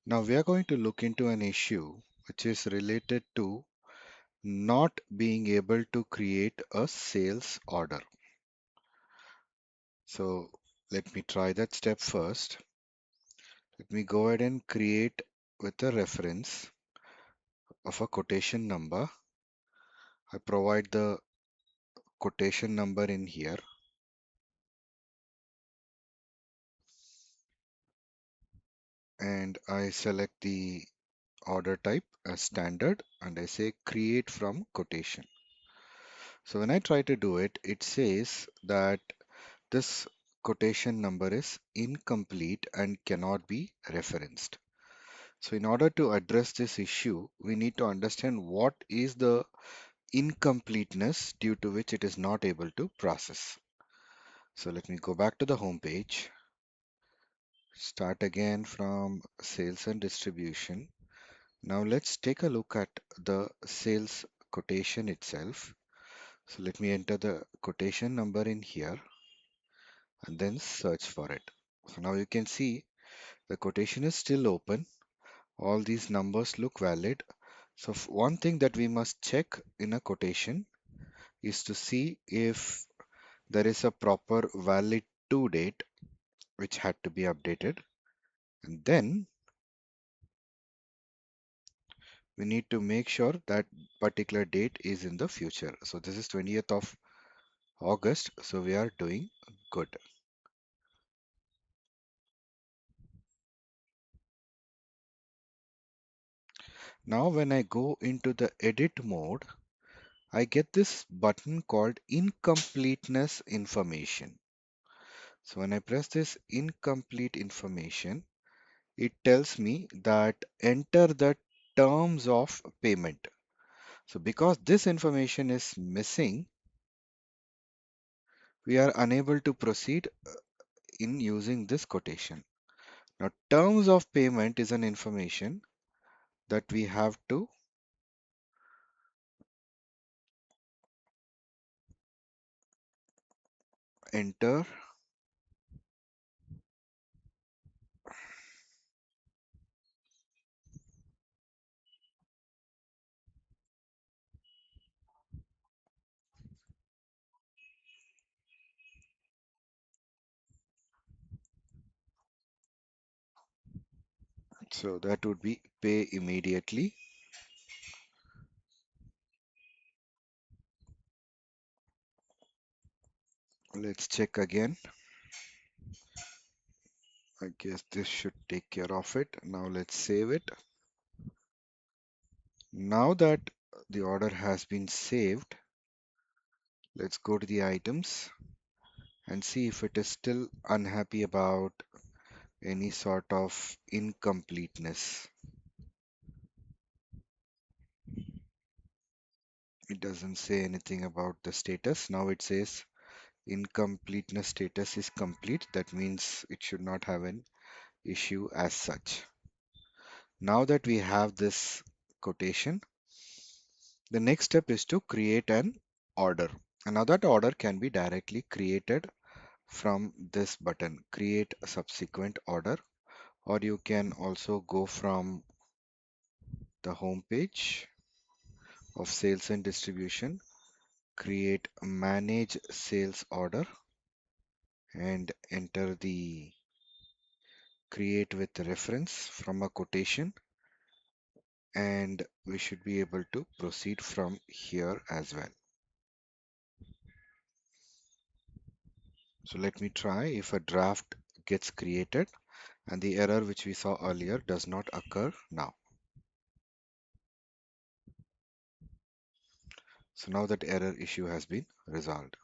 Now we are going to look into an issue which is related to not being able to create a sales order. So let me try that step first. Let me go ahead and create with a reference of a quotation number. I provide the quotation number in here and I select the order type as standard and I say create from quotation. So when I try to do it, it says that this quotation number is incomplete and cannot be referenced. So in order to address this issue, we need to understand what is the incompleteness due to which it is not able to process. So let me go back to the home page, start again from sales and distribution. Now let's take a look at the sales quotation itself. So let me enter the quotation number in here and then search for it. So now you can see the quotation is still open. All these numbers look valid. So one thing that we must check in a quotation is to see if there is a proper valid to date which had to be updated. And then we need to make sure that particular date is in the future. So this is 20th of August. So we are doing good. Now when I go into the edit mode, I get this button called incompleteness information. So when I press this incomplete information, it tells me that enter the terms of payment. So because this information is missing, we are unable to proceed in using this quotation. Now, terms of payment is an information that we have to enter. So that would be pay immediately. Let's check again. I guess this should take care of it. Now let's save it. Now that the order has been saved, let's go to the items and see if it is still unhappy about any sort of incompleteness. It doesn't say anything about the status. Now it says incompleteness status is complete. That means it should not have an issue as such. Now that we have this quotation, the next step is to create an order. And now that order can be directly created from this button, create a subsequent order, or you can also go from the home page of sales and distribution, create manage sales order and enter the create with reference from a quotation and we should be able to proceed from here as well. So let me try if a draft gets created and the error which we saw earlier does not occur now. So now that error issue has been resolved.